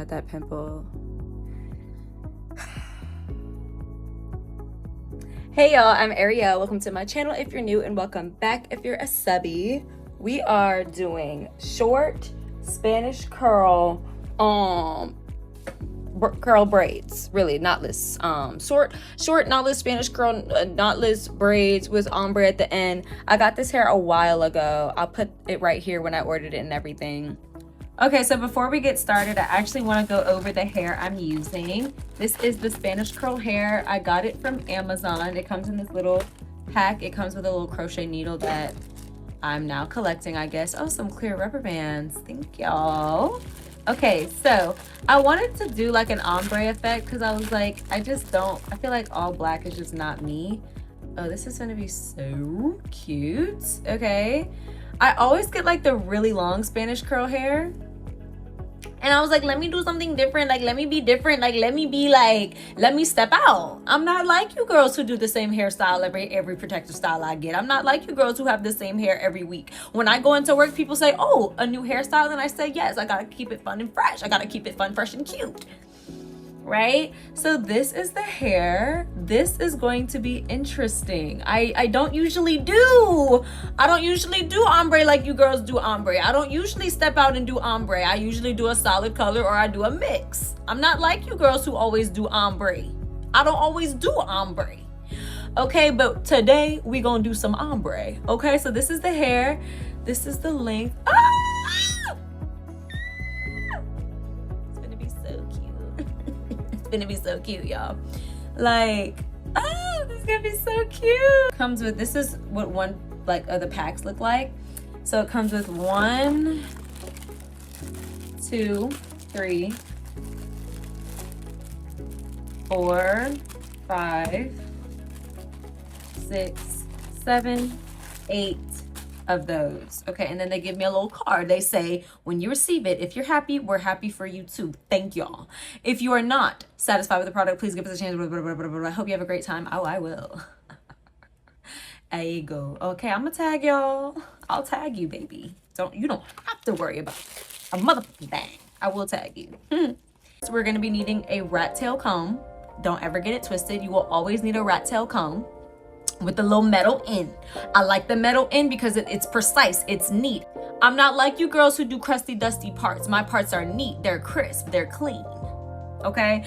got that pimple. Hey y'all, I'm Ariel. Welcome to my channel if you're new, and welcome back if you're a subby. We are doing short Spanish curl curl braids, really knotless, short knotless Spanish curl knotless braids with ombre at the end. I got this hair a while ago. I'll put it right here when I ordered it and everything. Okay, so before we get started, I actually want to go over the hair I'm using. This is the Spanish curl hair. I got it from Amazon. It comes in this little pack. It comes with a little crochet needle that I'm now collecting, I guess. Oh, some clear rubber bands. Thank y'all. Okay, so I wanted to do like an ombre effect because I was like, I feel like all black is just not me. Oh, this is gonna be so cute. Okay, I always get like the really long Spanish curl hair, and I was like, let me do something different. Like, let me be different. Like, let me step out. I'm not like you girls who do the same hairstyle every protective style I get. I'm not like you girls who have the same hair every week. When I go into work, people say, oh, a new hairstyle. And I say, yes, I gotta keep it fun and fresh. I gotta keep it fun, fresh, and cute. Right? So this is the hair. This is going to be interesting. I don't usually do ombre like you girls do ombre. I don't usually step out and do ombre. I usually do a solid color or I do a mix. I'm not like you girls who always do ombre. I don't always do ombre. Okay, but today we gonna do some ombre. Okay, so this is the hair. This is the length. Gonna be so cute, y'all. Like, oh, this is gonna be so cute. Comes with, this is what one like of the packs look like. So it comes with 1, 2, 3, 4, 5, 6, 7, 8 of those. Okay, and then they give me a little card. They say, when you receive it, if you're happy, we're happy for you too. Thank y'all. If you are not satisfied with the product, please give us a chance. I hope you have a great time. Oh, I will. There you go. Okay, I'm gonna tag y'all. I'll tag you, baby. You don't have to worry about a motherfucking thing. I will tag you. So we're gonna be needing a rat tail comb. Don't ever get it twisted. You will always need a rat tail comb with the little metal end. I like the metal end because it's precise, it's neat. I'm not like you girls who do crusty, dusty parts. My parts are neat, they're crisp, they're clean. Okay,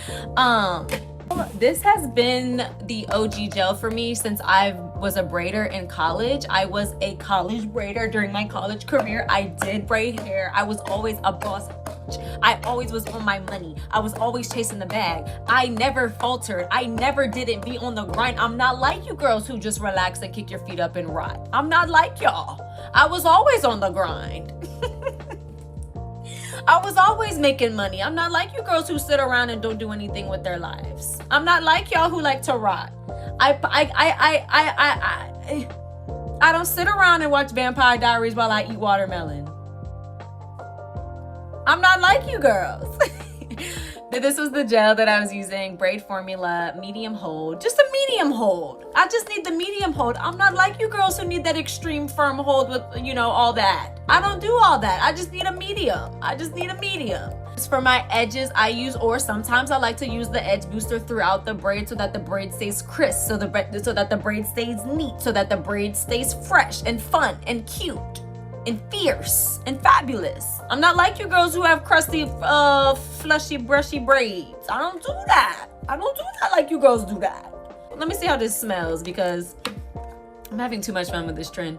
this has been the OG gel for me since I was a braider in college. I was a college braider during my college career. I did braid hair. I was always a boss. I always was on my money. I was always chasing the bag. I never faltered. I never didn't be on the grind. I'm not like you girls who just relax and kick your feet up and rot. I'm not like y'all. I was always on the grind. I was always making money. I'm not like you girls who sit around and don't do anything with their lives. I'm not like y'all who like to rot. I don't sit around and watch Vampire Diaries while I eat watermelon. I'm not like you girls. This was the gel that I was using, Braid Formula, medium hold, just a medium hold. I just need the medium hold. I'm not like you girls who need that extreme firm hold with, you know, all that. I don't do all that. I just need a medium. I just need a medium. For my edges, I use, or sometimes I like to use the edge booster throughout the braid so that the braid stays crisp, so that the braid stays neat, so that the braid stays fresh and fun and cute and fierce and fabulous. I'm not like you girls who have crusty, flushy, brushy braids. I don't do that. I don't do that like you girls do that. Let me see how this smells because I'm having too much fun with this trend.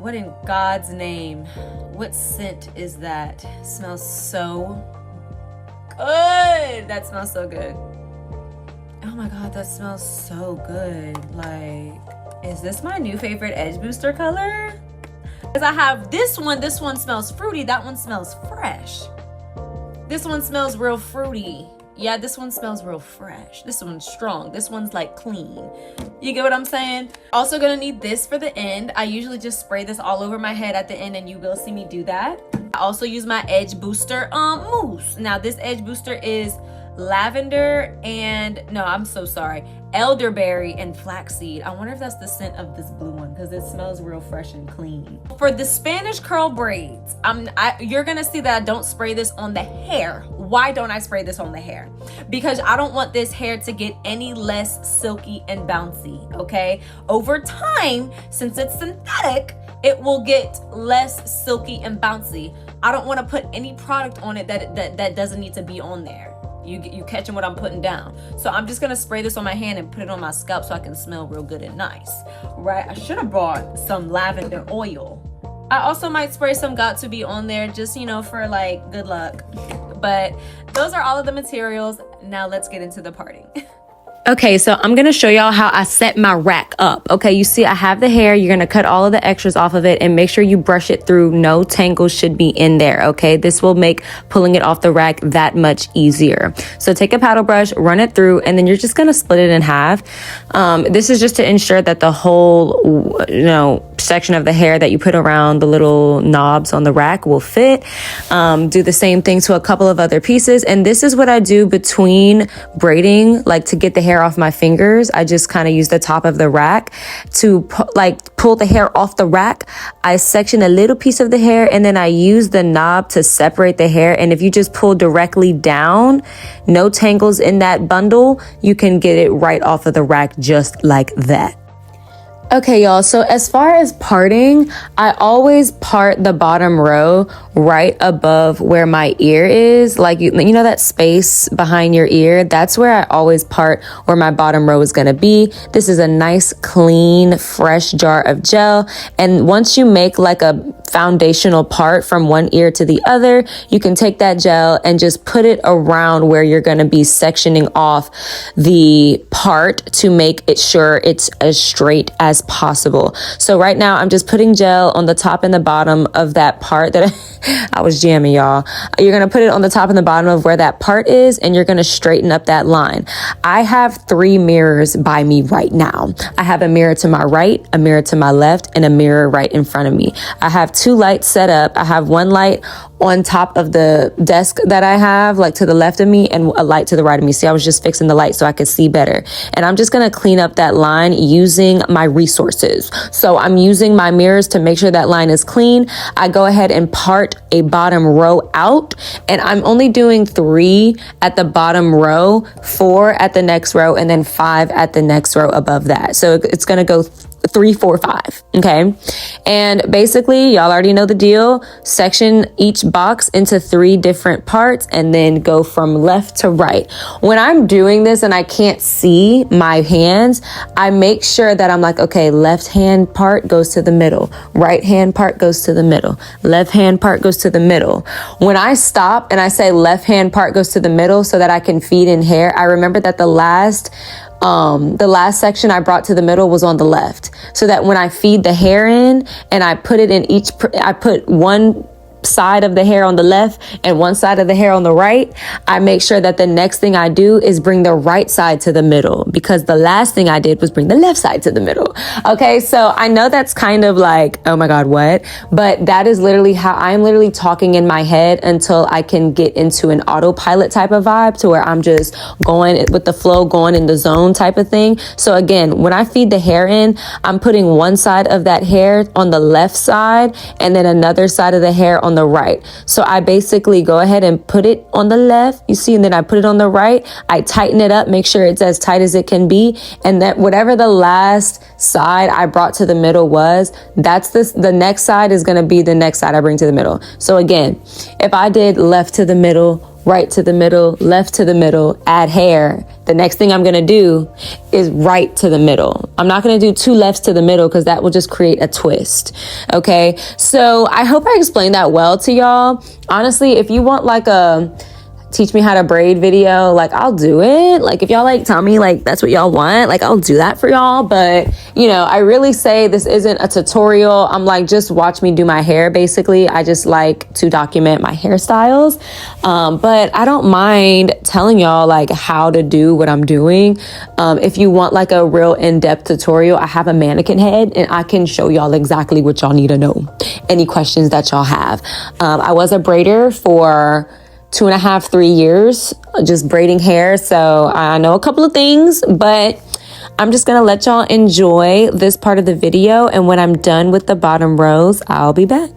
What in God's name? What scent is that? It smells so good. That smells so good. Oh my God, that smells so good. Like, is this my new favorite edge booster color? Because I have this one smells fruity, that one smells fresh. This one smells real fruity. Yeah, this one smells real fresh. This one's strong. This one's like clean. You get what I'm saying? Also gonna need this for the end. I usually just spray this all over my head at the end and you will see me do that. I also use my edge booster mousse. Now this edge booster is lavender and, no, I'm so sorry, elderberry and flaxseed. I wonder if that's the scent of this blue one because it smells real fresh and clean. For the Spanish curl braids, you're gonna see that I don't spray this on the hair. Why don't I spray this on the hair? Because I don't want this hair to get any less silky and bouncy, okay? Over time, since it's synthetic, it will get less silky and bouncy. I don't want to put any product on it that doesn't need to be on there. You catching what I'm putting down? So I'm just gonna spray this on my hand and put it on my scalp so I can smell real good and nice, right? I should have brought some lavender oil. I also might spray some Got2b on there, just, you know, for like good luck. But those are all of the materials. Now let's get into the parting. Okay, so I'm going to show y'all how I set my rack up. Okay, you see I have the hair. You're going to cut all of the extras off of it and make sure you brush it through. No tangles should be in there, okay? This will make pulling it off the rack that much easier. So take a paddle brush, run it through, and then you're just going to split it in half. This is just to ensure that the whole, you know, section of the hair that you put around the little knobs on the rack will fit. Do the same thing to a couple of other pieces. And this is what I do between braiding, like to get the hair off my fingers. I just kind of use the top of the rack to pull the hair off the rack. I section a little piece of the hair and then I use the knob to separate the hair. And if you just pull directly down, no tangles in that bundle, you can get it right off of the rack just like that. Okay, y'all, so as far as parting, I always part the bottom row right above where my ear is. Like, you know that space behind your ear? That's where I always part where my bottom row is gonna be. This is a nice, clean, fresh jar of gel. And once you make like a foundational part from one ear to the other, you can take that gel and just put it around where you're gonna be sectioning off the part to make it sure it's as straight as possible. So right now I'm just putting gel on the top and the bottom of that part that I was jamming, y'all. You're gonna put it on the top and the bottom of where that part is, and you're gonna straighten up that line. I have 3 mirrors by me right now. I have a mirror to my right, a mirror to my left, and a mirror right in front of me. I have 2 lights set up. I have 1 light on top of the desk that I have, like to the left of me, and a light to the right of me. See, I was just fixing the light so I could see better. And I'm just gonna clean up that line using my resources. So I'm using my mirrors to make sure that line is clean. I go ahead and part a bottom row out, and I'm only doing 3 at the bottom row, 4 at the next row, and then 5 at the next row above that. So it's gonna go 3, 4, 5. Okay. And basically, y'all already know the deal. Section each box into 3 different parts and then go from left to right. When I'm doing this and I can't see my hands, I make sure that I'm like, okay, left hand part goes to the middle, right hand part goes to the middle, left hand part goes to the middle. When I stop and I say left hand part goes to the middle so that I can feed in hair, I remember that the last section I brought to the middle was on the left, so that when I feed the hair in and I put it in I put one side of the hair on the left and one side of the hair on the right, I make sure that the next thing I do is bring the right side to the middle, because the last thing I did was bring the left side to the middle. Okay, so I know that's kind of like, oh my God, what? But that is literally how I'm literally talking in my head until I can get into an autopilot type of vibe, to where I'm just going with the flow, going in the zone type of thing. So again, when I feed the hair in, I'm putting one side of that hair on the left side and then another side of the hair on the right. So I basically go ahead and put it on the left, you see, and then I put it on the right. I tighten it up, make sure it's as tight as it can be. And that whatever the last side I brought to the middle was, that's the next side is going to be the next side I bring to the middle. So again, if I did left to the middle, right to the middle, left to the middle, add hair, the next thing I'm going to do is right to the middle. I'm not going to do 2 lefts to the middle because that will just create a twist. Okay. So I hope I explained that well to y'all. Honestly, if you want like a teach me how to braid video, like I'll do it. Like if y'all like tell me like that's what y'all want, like I'll do that for y'all. But you know, I really say this isn't a tutorial. I'm like, just watch me do my hair. Basically, I just like to document my hairstyles. But I don't mind telling y'all like how to do what I'm doing. If you want like a real in-depth tutorial, I have a mannequin head and I can show y'all exactly what y'all need to know. Any questions that y'all have. I was a braider for 2.5, 3 years just braiding hair. So I know a couple of things, but I'm just gonna let y'all enjoy this part of the video. And when I'm done with the bottom rows, I'll be back.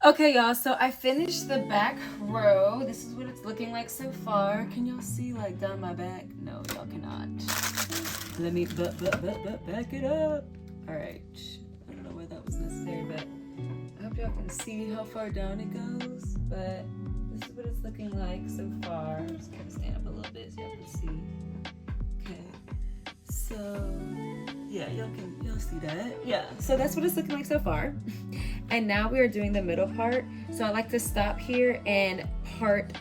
Okay, y'all, so I finished the back row. This is what it's looking like so far. Can y'all see like down my back? No, y'all cannot. Let me back it up. All right, I don't know why that was necessary, but I hope y'all can see how far down it goes. But this is what it's looking like so far. I'm just gonna stand up a little bit so y'all can see. Okay, so yeah, y'all see that? Yeah, so that's what it's looking like so far. And now we are doing the middle part. So I like to stop here and part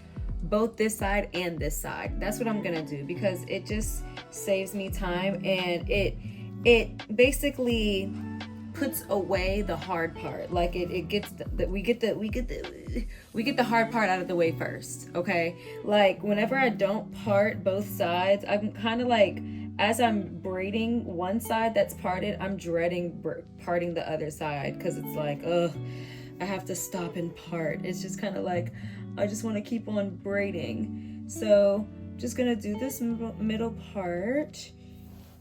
both this side and this side. That's what I'm gonna do because it just saves me time, and it basically puts away the hard part. Like it gets we get the hard part out of the way first. Okay, like whenever I don't part both sides, I'm kind of like, as I'm braiding one side that's parted, I'm dreading parting the other side because it's like, ugh, I have to stop and part. It's just kind of like, I just want to keep on braiding. So I'm just gonna do this middle part,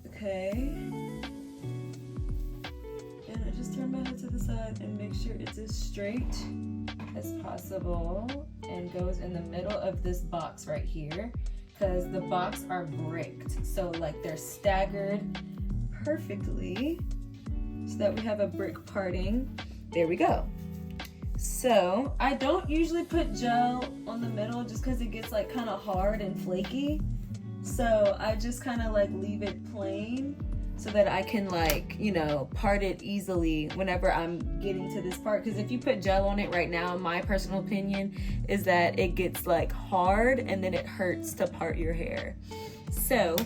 okay? And I just turn my head to the side and make sure it's as straight as possible and goes in the middle of this box right here, because the box are bricked, so like they're staggered perfectly so that we have a brick parting. There we go. So I don't usually put gel on the middle just because it gets like kind of hard and flaky, so I just kind of like leave it plain so that I can, like, you know, part it easily whenever I'm getting to this part. Because if you put gel on it right now, my personal opinion is that it gets like hard and then it hurts to part your hair. So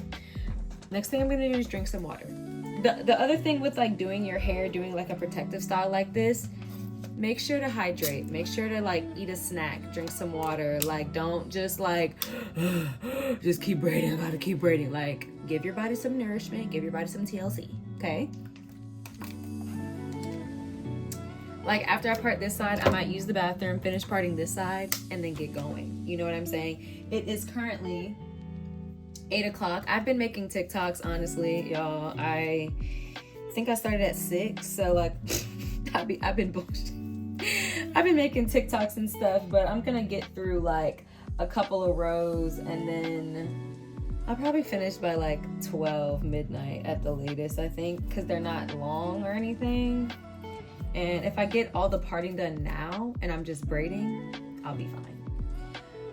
next thing I'm gonna do is drink some water. The other thing with like doing your hair, doing like a protective style like this, make sure to hydrate. Make sure to like eat a snack, drink some water. Like, don't just like just keep braiding, I gotta keep braiding. Like, give your body some nourishment, give your body some TLC, okay? Like after I part this side, I might use the bathroom, finish parting this side, and then get going. You know what I'm saying? It is currently 8 o'clock. I've been making TikToks, honestly, y'all. I think I started at 6, so like I've been bullshit. I've been making TikToks and stuff, but I'm gonna get through like a couple of rows and then I'll probably finish by like 12 midnight at the latest, I think, because they're not long or anything. And if I get all the parting done now and I'm just braiding, I'll be fine.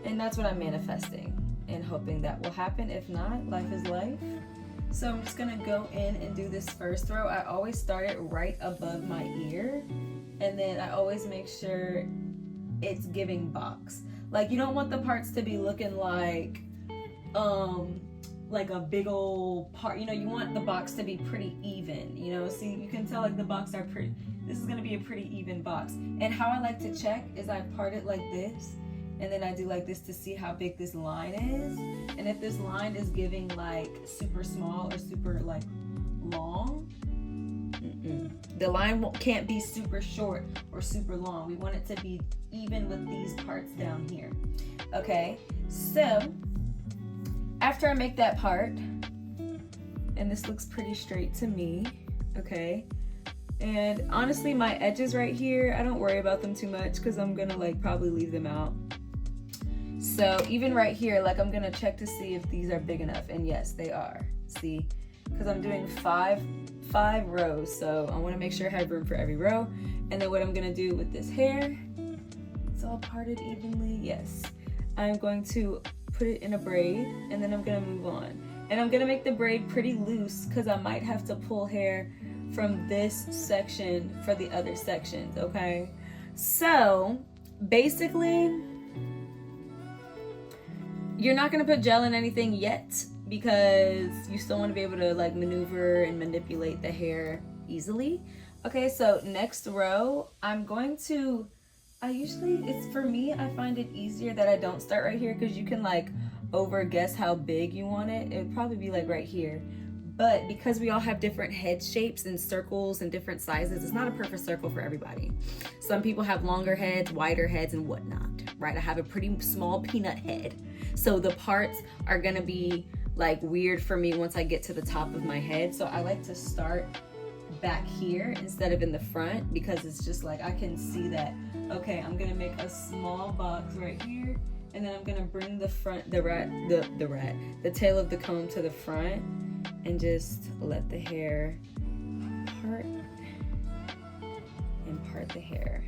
And that's what I'm manifesting and hoping that will happen. If not, life is life. So I'm just gonna go in and do this first row. I always start it right above my ear, and then I always make sure it's giving box. Like, you don't want the parts to be looking like a big old part. You know, you want the box to be pretty even, you know. See, you can tell like the box are pretty, this is gonna be a pretty even box. And how I like to check is I part it like this, and then I do like this to see how big this line is. And if this line is giving like super small or super like long, the line can't be super short or super long. We want it to be even with these parts down here. Okay, so after I make that part, and this looks pretty straight to me, okay, and honestly my edges right here, I don't worry about them too much because I'm gonna like probably leave them out. So even right here, like I'm gonna check to see if these are big enough, and yes, they are. See, because I'm doing five rows, so I want to make sure I have room for every row. And then what I'm gonna do with this hair, it's all parted evenly. Yes, I'm going to put it in a braid, and then I'm gonna move on. And I'm gonna make the braid pretty loose because I might have to pull hair from this section for the other sections. Okay, so basically, you're not gonna put gel in anything yet because you still want to be able to like maneuver and manipulate the hair easily. Okay, so next row, I'm going to, for me, I find it easier that I don't start right here because you can like over guess how big you want it. It would probably be like right here. But because we all have different head shapes and circles and different sizes, it's not a perfect circle for everybody. Some people have longer heads, wider heads, and whatnot, right? I have a pretty small peanut head. So the parts are gonna be like weird for me once I get to the top of my head. So I like to start back here instead of in the front, because it's just like I can see that, okay, I'm gonna make a small box right here, and then I'm gonna bring the tail of the comb to the front and just let the hair part and part the hair.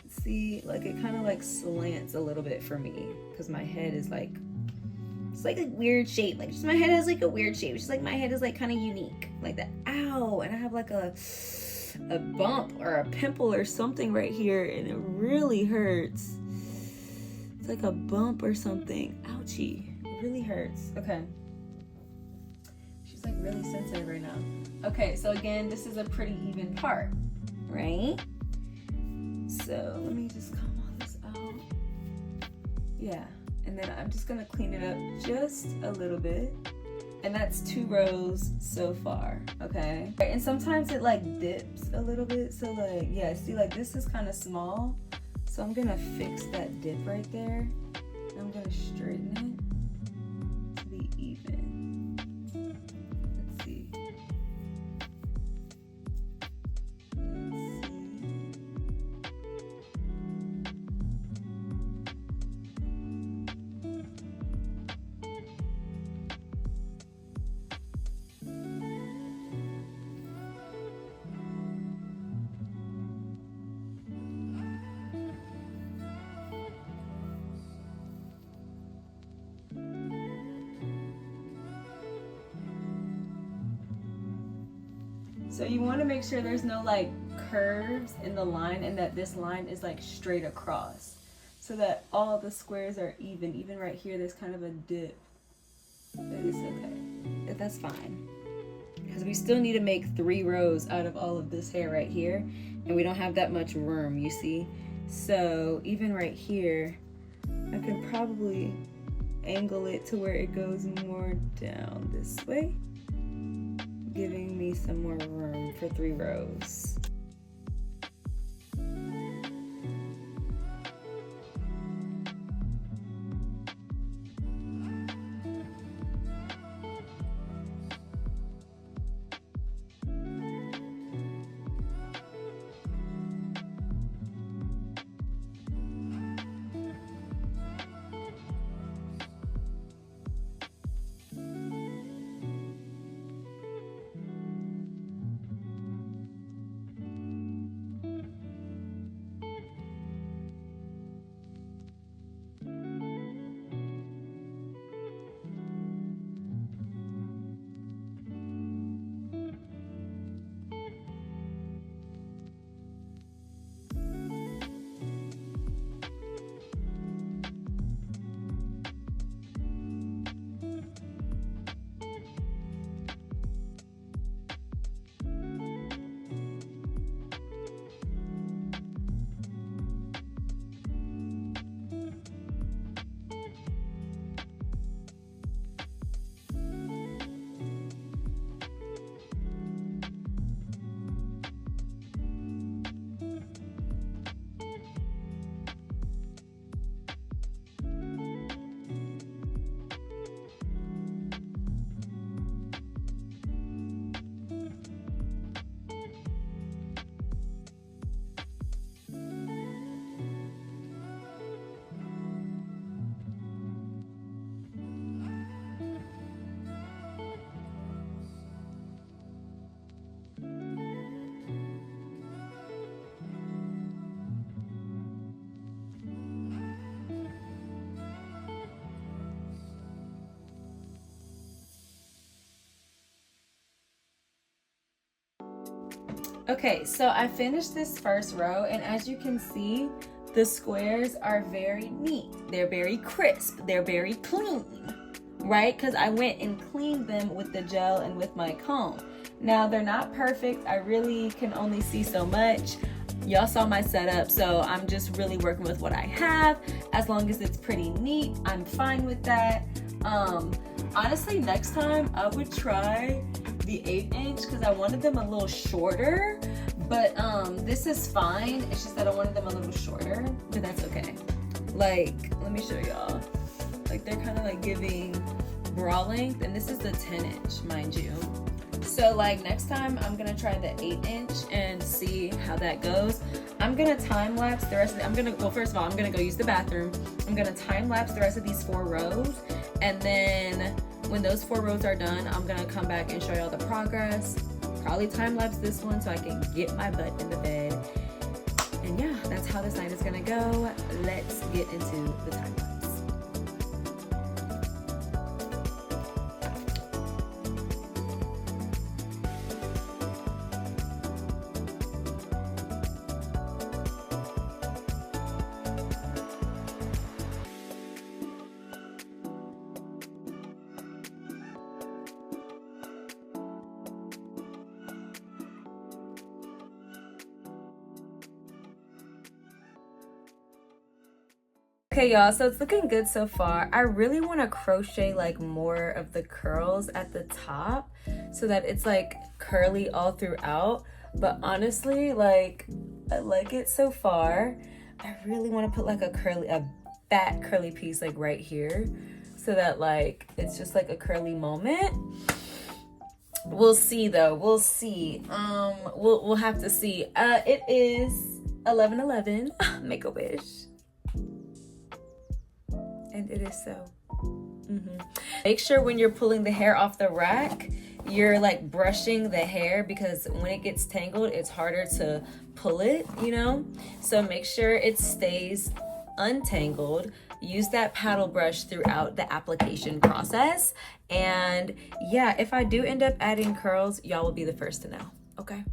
See, like it kind of like slants a little bit for me because my head is like, it's like a weird shape. Like just my head has like a weird shape. It's just like my head is like kind of unique like that. Ow, and I have like a bump or a pimple or something right here, and it really hurts. It's like a bump or something. Ouchie, it really hurts. Okay, she's like really sensitive right now. Okay, so again, this is a pretty even part, right? So let me just comb all this out. Yeah, and then I'm just gonna clean it up just a little bit. And that's 2 rows so far, okay? And sometimes it like dips a little bit. So like, yeah, see like this is kind of small. So I'm gonna fix that dip right there. I'm gonna straighten it to be even. Let's see. So you want to make sure there's no like curves in the line and that this line is like straight across so that all the squares are even. Even right here, there's kind of a dip. But it's okay. That's fine. Because we still need to make 3 rows out of all of this hair right here. And we don't have that much room, you see? So even right here, I can probably angle it to where it goes more down this way, giving me some more room for 3 rows. Okay, so I finished this first row, and as you can see, the squares are very neat. They're very crisp. They're very clean, right? Because I went and cleaned them with the gel and with my comb. Now, they're not perfect. I really can only see so much. Y'all saw my setup, so I'm just really working with what I have. As long as it's pretty neat, I'm fine with that. Honestly, next time I would try the 8" because I wanted them a little shorter, but this is fine. It's just that I wanted them a little shorter, but that's okay. Like, let me show y'all. Like, they're kind of like giving bra length, and this is the 10" mind you. So like next time I'm gonna try the 8" and see how that goes. I'm gonna time lapse the rest of well, first of all, I'm gonna go use the bathroom. I'm gonna time lapse the rest of these 4 rows, and then when those 4 rows are done, I'm gonna come back and show y'all the progress. Probably time lapse this one so I can get my butt in the bed. And yeah, that's how this night is gonna go. Let's get into the time lapse. Okay y'all, so it's looking good so far. I really want to crochet like more of the curls at the top so that it's like curly all throughout, but honestly, like I like it so far. I really want to put like a fat curly piece like right here so that like it's just like a curly moment. We'll see though, we'll see. We'll have to see. It is 11:11. Make a wish. And it is so. Make sure when you're pulling the hair off the rack, you're like brushing the hair, because when it gets tangled, it's harder to pull it, you know? So make sure it stays untangled. Use that paddle brush throughout the application process. And yeah, if I do end up adding curls, y'all will be the first to know, okay?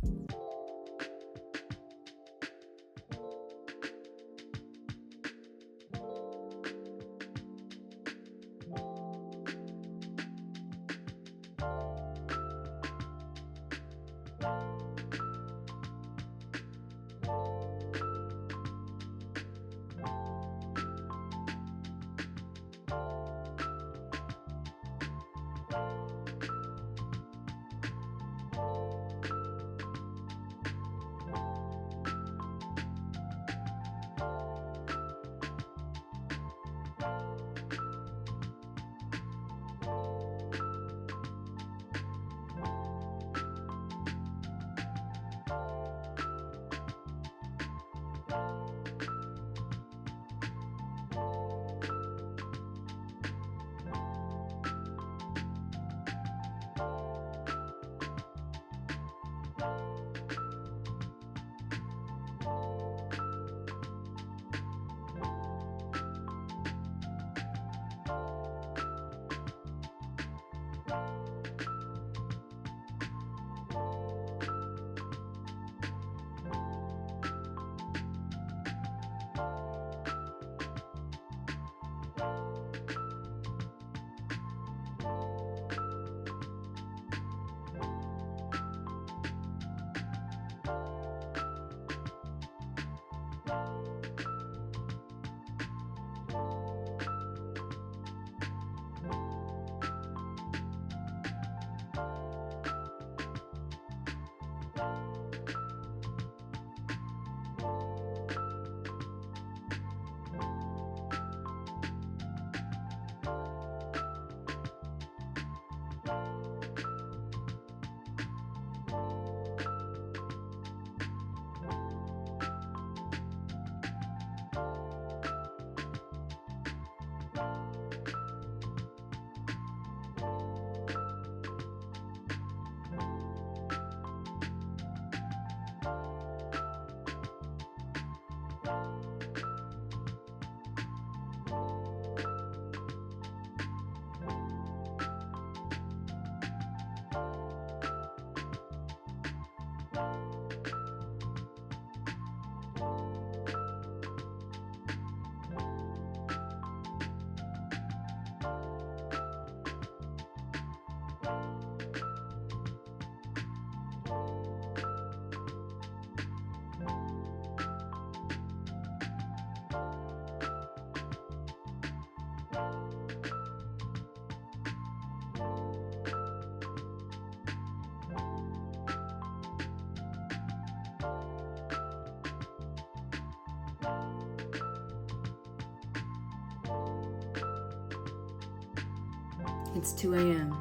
It's 2 a.m.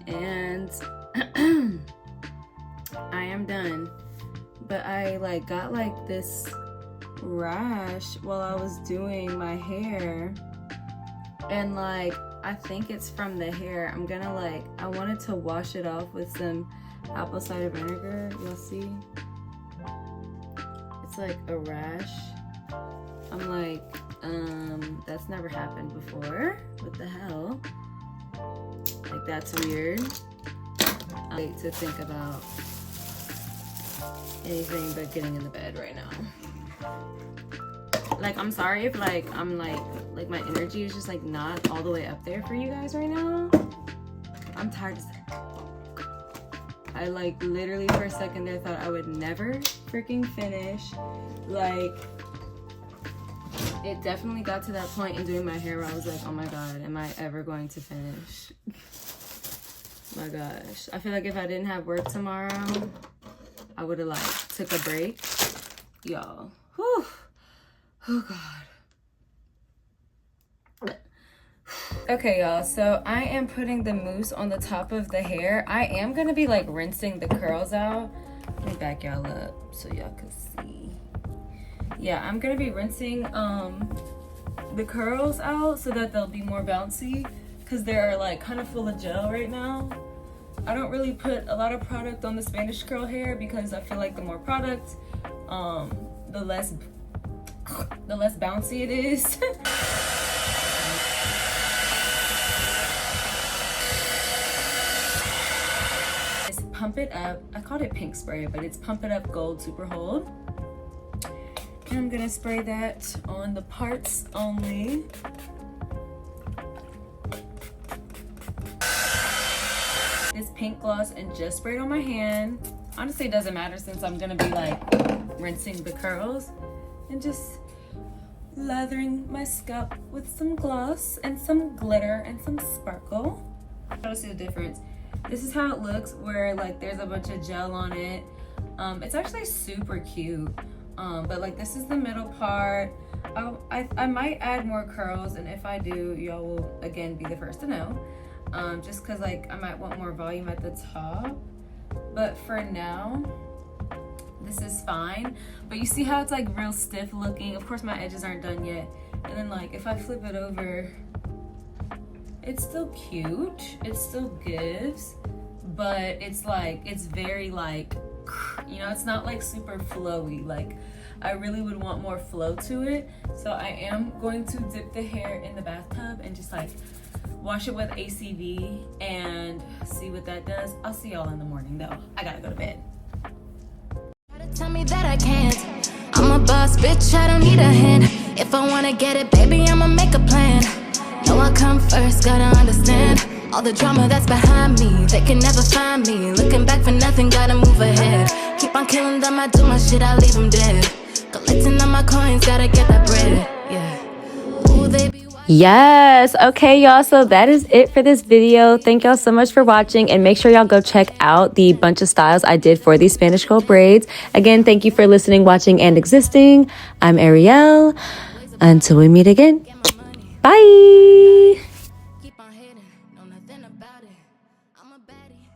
and I am done. But I like got like this rash while I was doing my hair, and like I think it's from the hair. I'm gonna like, I wanted to wash it off with some apple cider vinegar. You'll see it's like a rash. I'm like, that's never happened before. What the hell? Like, that's weird. I hate to think about anything but getting in the bed right now. Like, I'm sorry if like I'm like my energy is just like not all the way up there for you guys right now. I'm tired as heck. I like literally for a second there thought I would never freaking finish. Like, it definitely got to that point in doing my hair where I was like, oh my god, am I ever going to finish? My gosh, I feel like if I didn't have work tomorrow, I would have like took a break. Y'all, whew. Oh god. Okay, y'all, so I am putting the mousse on the top of the hair. I am gonna be like rinsing the curls out. Let me back y'all up so y'all can see. Yeah, I'm gonna be rinsing the curls out so that they'll be more bouncy, because they're like kind of full of gel right now. I don't really put a lot of product on the Spanish curl hair because I feel like the more product, the less bouncy it is. It's Pump It Up. I called it pink spray, but it's Pump It Up Gold Super Hold. And I'm gonna spray that on the parts only. This pink gloss and just sprayed on my hand. Honestly, it doesn't matter since I'm gonna be like rinsing the curls and just lathering my scalp with some gloss and some glitter and some sparkle. I'll see the difference. This is how it looks where like there's a bunch of gel on it. It's actually super cute. But like this is the middle part. I might add more curls, and if I do, y'all will again be the first to know. Just cause like I might want more volume at the top. But for now, this is fine. But you see how it's like real stiff looking? Of course my edges aren't done yet. And then like if I flip it over, it's still cute. It still gives, but it's like, it's very like, you know, it's not like super flowy. Like I really would want more flow to it. So I am going to dip the hair in the bathtub and just like wash it with ACV and see what that does. I'll see y'all in the morning though. I gotta go to bed. Tell me that I can't. I'm a boss, bitch, I don't need a hand. If I wanna get it, baby, I'ma make a plan. Know I come first, gotta understand all the drama that's behind me. They can never find me. Looking back for nothing, gotta move ahead. Keep on killing them, I do my shit, I leave them dead. Collecting on my coins, gotta get that bread. Yeah. Ooh, they be Yes. Okay, y'all. So that is it for this video. Thank y'all so much for watching, and make sure y'all go check out the bunch of styles I did for these Spanish curl braids. Again, thank you for listening, watching, and existing. I'm Ariel. Until we meet again. Bye. keep on hitting, know nothing about it. I'm a baddie.